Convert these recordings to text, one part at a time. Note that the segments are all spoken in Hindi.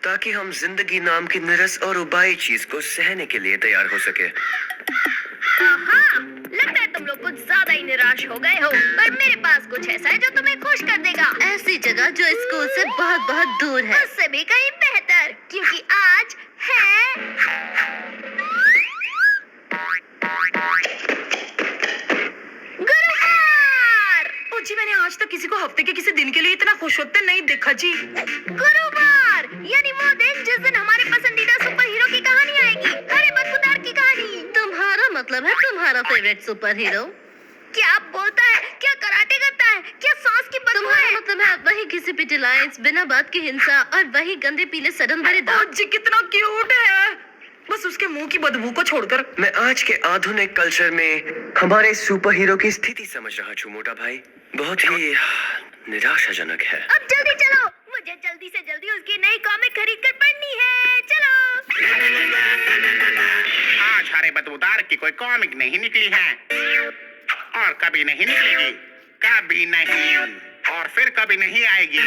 ताकि हम जिंदगी नाम की निरस और उबाई चीज को सहने के लिए तैयार हो सके। हाँ, लगता है तुम लोग कुछ ज्यादा ही निराश हो गए हो, पर मेरे पास कुछ ऐसा है जो तुम्हें खुश कर देगा। ऐसी जगह जो स्कूल से बहुत बहुत दूर है। उससे भी कहीं बेहतर, क्योंकि आज है गुरुवार। ओ जी, मैंने आज तक किसी को हफ्ते के किसी दिन के लिए इतना खुश होते नहीं देखा जी। गुरुवार यानी वो दिन जिस दिन हमारे पसंदीदा सुपर हीरो की कहानी आएगी, हरे बदबूदार की कहानी। तुम्हारा मतलब है तुम्हारा फेवरेट सुपर हीरो? क्या बोलता है? क्या कराटे करता है? क्या सांस की बदबू तुम्हारा है? मतलब है वही किसी पिटी लाइंस, बिना बात की हिंसा और वही गंदे पीले सडन भरे ओ दांत। जी, कितना क्यूट है, बस उसके मुंह की बदबू को छोड़कर। मैं आज के आधुनिक कल्चर में हमारे सुपर हीरो की स्थिति समझ रहा हूँ मोटा भाई। बहुत ही निराशाजनक है। अब जल्दी चलो, मुझे जल्दी से जल्दी उसकी नई कॉमिक खरीद कर पढ़नी है। चलो। आज हरे बदबूदार की कोई कॉमिक नहीं निकली है और कभी नहीं निकलेगी, कभी नहीं और फिर कभी नहीं आएगी।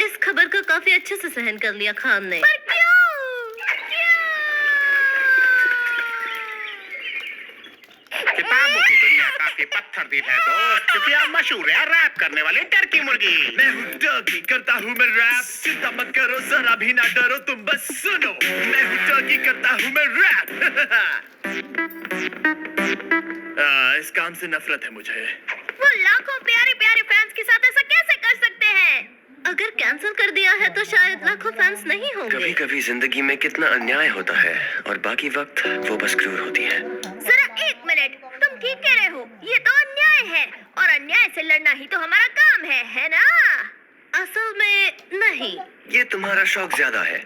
इस खबर को काफी अच्छे से सहन कर लिया खान ने। पर क्यों? किताबों की दुनिया काफी पत्थर दिल है दोस्त, क्योंकि आप मशहूर है रैप करने वाले टर्की मुर्गी। मैं हूँ टर्की, करता हूँ मैं रैप। चिंता मत करो, जरा भी ना डरो, तुम बस सुनो। मैं हूँ टर्की, करता हूँ मैं रैप। इस काम से नफरत है मुझे। वो लाखों प्यारे प्यारे फैंस के साथ ऐसा कैसे कर सकते हैं? अगर कैंसिल कर दिया है तो शायद लाखों फैंस नहीं होंगे। कभी कभी जिंदगी में कितना अन्याय होता है और बाकी वक्त वो बस क्रूर होती है। जरा एक मिनट, तुम ठीक कह रहे हो, ये तो अन्याय है और अन्याय से लड़ना ही तो हमारा काम है ना? असल में नहीं। ये तुम्हारा शौक ज्यादा है।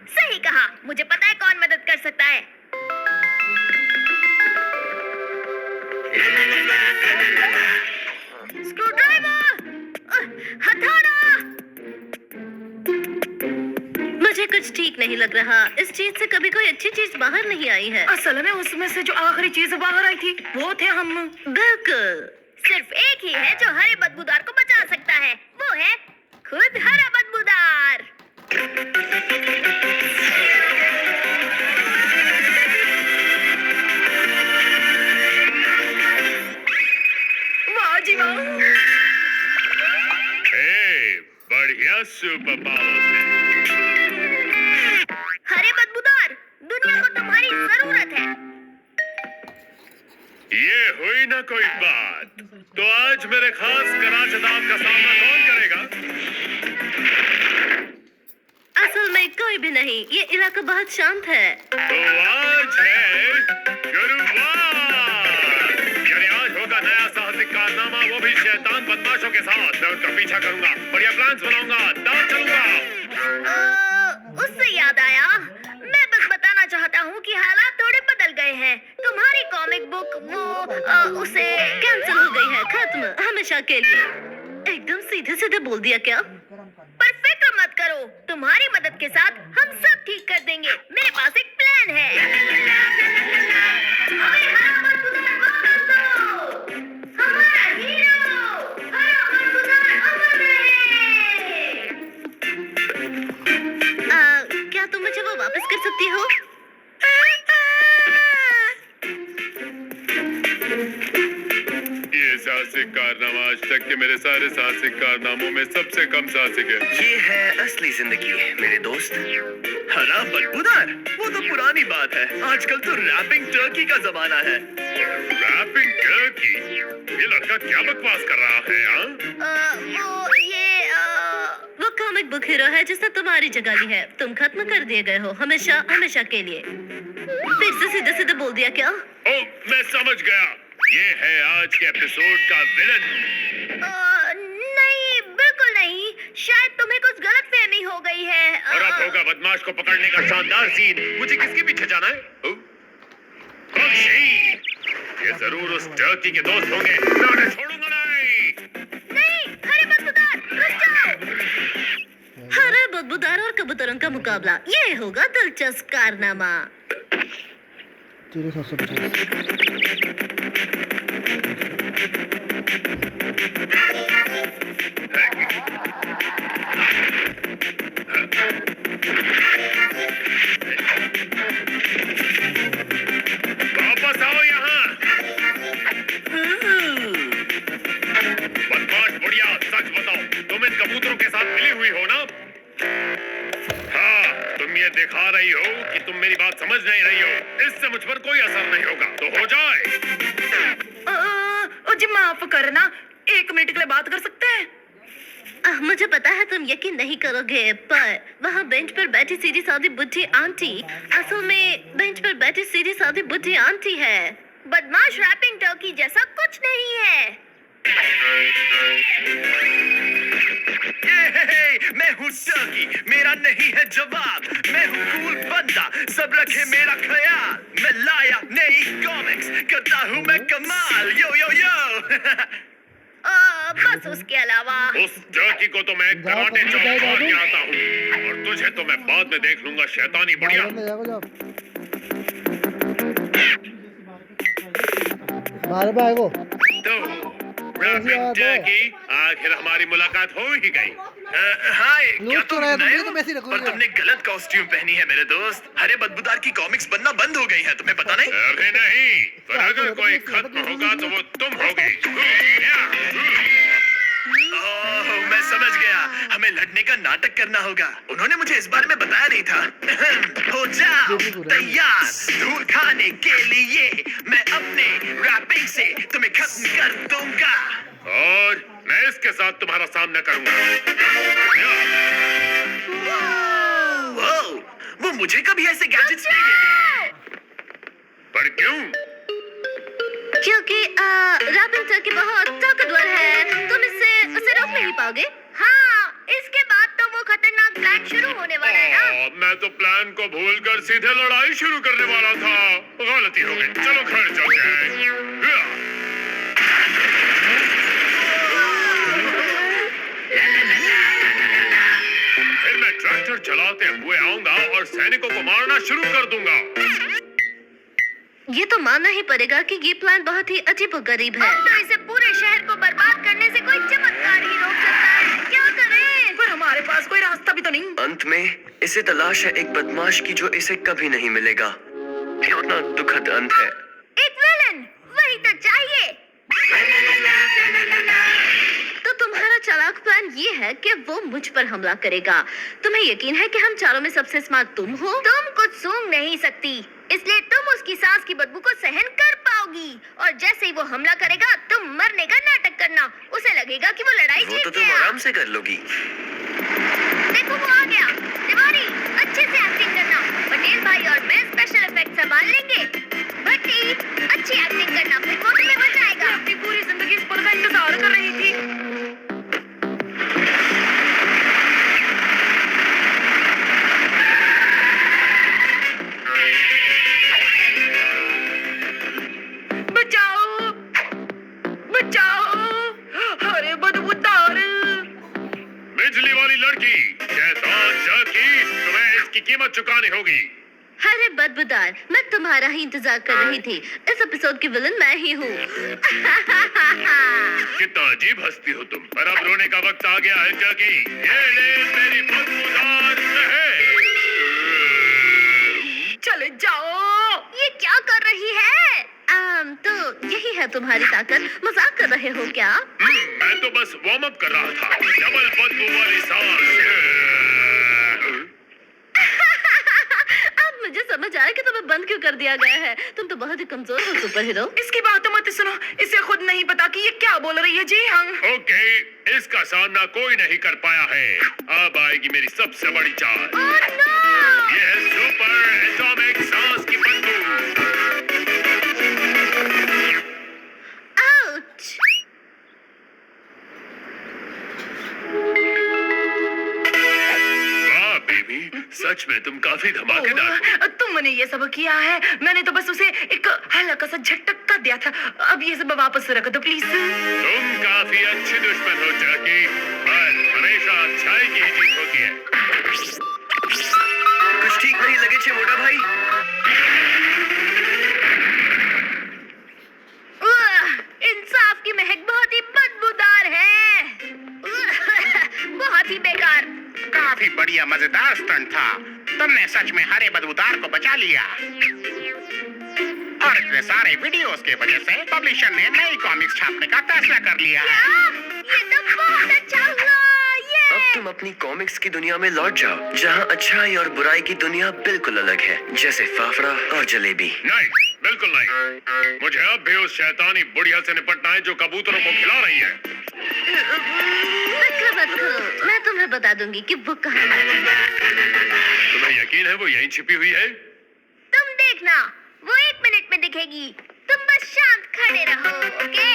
सही कहा, मुझे पता है कौन मदद कर सकता है। स्क्रूड्राइवर, हथौड़ा। मुझे कुछ ठीक नहीं लग रहा। इस चीज से कभी कोई अच्छी चीज बाहर नहीं आई है। असल में उसमें से जो आखिरी चीज बाहर आई थी वो थे हम। बिल्कुल। सिर्फ एक ही है जो हरे बदबूदार को बचा सकता है, वो है खुद हरा बदबूदार। वाह जी वाह। बढ़िया सुपर पावर्स है। हरे बदबूदार, दुनिया को तुम्हारी जरूरत है। ये हुई ना कोई बात। तो आज मेरे खास कराचदाम का सामना कौन करेगा? असल में कोई भी नहीं, ये इलाका बहुत शांत है। तो आज है गुरुवार, यानी आज होगा नया साहसिक कारनामा, वो भी शैतान बदमाशों के साथ। मैं उनका पीछा करूंगा, बढ़िया प्लान्स बनाऊंगा, दांव चलूंगा। उससे याद आया, मैं बस बताना चाहता हूँ कि हालात थोड़े बदल गए हैं। तुम्हारी कॉमिक बुक वो उसे कैंसिल हो गई है, खत्म, हमेशा के लिए। एकदम सीधे सीधे बोल दिया क्या? पर फिक्र मत करो, तुम्हारी मदद के साथ हम सब ठीक कर देंगे। मेरे पास एक प्लान है। हमें हरा बदबूदार वापस दो। हमारा हीरो हरा बदबूदार अमर रहे। क्या तुम मुझे वो वापस कर सकती हो? ये साहसिक कारनामा आज तक के मेरे सारे साहसिक कारनामों में सबसे कम साहसिक है। ये है असली जिंदगी मेरे दोस्त। हरा बदबूदार, वो तो पुरानी बात है। आजकल तो रैपिंग टर्की का जमाना है। Rapping turkey? ये लड़का क्या बकवास कर रहा है? वो कॉमिक बुक हीरो है जिसने तुम्हारी जगह ली है। तुम खत्म कर दिए गए हो, हमेशा हमेशा के लिए। फिर से सीधे सीधे बोल दिया क्या? ओह, मैं समझ गया। ये है आज के एपिसोड का विलन। नहीं, बिल्कुल नहीं। शायद तुम्हें कुछ गलतफहमी हो गई है। और अब होगा बदमाश को पकड़ने का शानदार सीन। मुझे किसके पीछे जाना है? ये जरूर उस टर्की के दोस्त होंगे। मैं उन्हें छोड़ूंगा नहीं। नहीं, हरे बदबूदार, रुक जाओ। हरे बदबूदार और कबूतरों का मुकाबला, ये होगा दिलचस्प कारनामा। 750 ये दिखा रही हो कि तुम मेरी बात समझ नहीं रही हो। इससे मुझ पर कोई असर नहीं होगा, तो हो जाए। जी माफ करना, 1 मिनट के लिए बात कर सकते हैं? मुझे पता है तुम यकीन नहीं करोगे, पर वहाँ बेंच पर बैठी सीधी सादी बुढ़ी आंटी असल में बेंच पर बैठी सीधी सादी बुढ़ी आंटी है। बदमाश रैपिंग टर्की जैसा कुछ नहीं है। मैं हूँ टर्की, मेरा नहीं है जवाब। मैं हूँ कूल बंदा, सब रखे मेरा ख्याल। मैं लाया नई कॉमिक्स, करता हूँ मैं कमाल। यो यो यो बस उसके अलावा उस टर्की को तो मैं कराटे चौक मार के आता हूँ, और तुझे तो मैं बाद में देख लूंगा, शैतानी बढ़िया। तो रैपिंग टर्की, आखिर हमारी मुलाकात हो ही गई। हाँ, क्या तुम रहा है, नए तुम हो? तो वैसे ही रखोगे। पर तुमने गलत कॉस्ट्यूम पहनी है मेरे दोस्त। हरे बदबूदार की कॉमिक्स बनना बंद हो गई हैं, तुम्हें पता नहीं? अरे नहीं, पर अगर कोई खत्म होगा तो वो तुम होगी। ओह, मैं समझ गया। हमें लड़ने का नाटक करना होगा। उन्होंने मुझे इस बारे में बताया नहीं था। हो जाओ तैयार धूल खाने के लिए। मैं अपने रैपिंग से तुम्हें खत्म कर दूंगा। और मैं इसके साथ तुम्हारा सामना करूंगा। वो मुझे कभी ऐसे गैजेट्स नहीं देते। पर क्यों? क्योंकि रैपिंग टर्की बहुत ताकतवर है, तुम उसे रोक नहीं पाओगे। हाँ, इसके बाद तो वो खतरनाक प्लान शुरू होने वाला है ना। मैं तो प्लान को भूलकर सीधे लड़ाई शुरू करने वाला था। गलती हो गई, चलो घर चलते हैं। फिर मैं ट्रैक्टर चलाते हुए आऊंगा और सैनिकों को मारना शुरू कर दूंगा। ये तो मानना ही पड़ेगा कि ये प्लान बहुत ही अजीबोगरीब है। अब तो इसे पूरे शहर को बर्बाद करने से कोई चमत्कार ही रोक सकता है। क्या करें? पर हमारे पास कोई रास्ता भी तो नहीं। अंत में इसे तलाश है एक बदमाश की जो इसे कभी नहीं मिलेगा। कितना दुखद अंत है। एक विलन, वही तो चाहिए। तो तुम्हारा चालाक प्लान ये है कि वो मुझ पर हमला करेगा। तुम्हें यकीन है कि हम चारों में सबसे स्मार्ट तुम हो? तुम कुछ सूंघ नहीं सकती, इसलिए तुम उसकी सांस की बदबू को सहन कर पाओगी। और जैसे ही वो हमला करेगा, तुम मरने का नाटक करना। उसे लगेगा कि वो लड़ाई वो तो जीत तुम गया। आराम से कर लोगी। देखो वो आ गया। तिवारी, अच्छे से एक्टिंग करना। पटेल भाई और मैं स्पेशल इफेक्ट संभाल लेंगे। भट्टी, अच्छी एक्टिंग करना, फिर वो तुम्हें बचाएगा। अपनी पूरी जिंदगी इस पल का इंतजार कर रही थी। बचाओ, बचाओ, अरे बदबूदार। बिजली वाली लड़की, शैतान टर्की, तुम्हें इसकी कीमत चुकानी होगी। अरे बदबूदार, मैं तुम्हारा ही इंतजार कर रही थी। इस एपिसोड की विलन मैं ही हूँ। कितना अजीब हंसती हो तुम। पर अब रोने का वक्त आ गया है टर्की। ये ले मेरी बदबूदार शहर। चले जाओ। ये क्या कर रही है? तो यही है तुम्हारी ताकत। मजाक कर रहे हो क्या? मैं तो बस वार्म अप कर रहा था। डबल बदबू वाली सांस। अब मुझे समझ आया कि तुम्हें बंद क्यों कर दिया गया है। तुम तो बहुत ही कमजोर हो सुपर हीरो। इसकी बात मत सुनो, इसे खुद नहीं पता कि ये क्या बोल रही है। जी हाँ, ओके, इसका सामना कोई नहीं कर पाया है। अब आएगी मेरी सबसे बड़ी चाल। ये है सुपर एटॉमिक सांस की बंदूक। आउच! वाह बेबी, सच में तुम काफी धमाकेदार हो। तुमने ये सब किया है। मैंने तो बस उसे एक हल्का सा झटका दिया था। अब ये सब वापस रख दो प्लीज। तुम काफी अच्छी दुश्मन हो टर्की, पर हमेशा अच्छाई की जीत होती है। कुछ ठीक नहीं लगे छे मोटा भाई। इंसाफ की महक बहुत ही बदबूदार है। बहुत ही बेकार। काफी बढ़िया मजेदार स्टंट था। तुमने सच में हरे बदबूदार को बचा लिया। और इतने सारे वीडियोस के वजह से पब्लिशर ने नई कॉमिक्स छापने का फैसला कर लिया है। ये तो बहुत अच्छा हुआ। अब तुम तुम अपनी कॉमिक्स की दुनिया में लौट जाओ, जहाँ अच्छाई और बुराई की दुनिया बिल्कुल अलग है, जैसे फाफड़ा और जलेबी। नहीं, बिल्कुल नहीं। मुझे अब भी उस शैतानी बुढ़िया से निपटना है जो कबूतरों को खिला रही है। फिक्र मत करो, मैं तुम्हें बता दूंगी कि वो कहाँ है। तुम्हें यकीन है वो यहीं छिपी हुई है? तुम देखना, वो 1 मिनट में दिखेगी। तुम बस शांत खड़े रहो, ओके?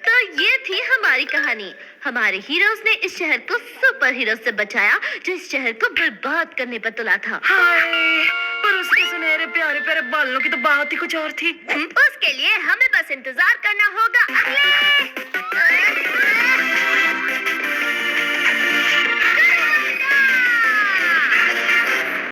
तो ये थी हमारी कहानी। हमारे हीरोज ने इस शहर को सुपर हीरो से बचाया जो इस शहर को बर्बाद करने पर तुला था। हाय, पर उसके सुनहरे प्यारे प्यारे बालों की तो बात ही कुछ और थी। उसके लिए हमें बस इंतजार करना होगा अगले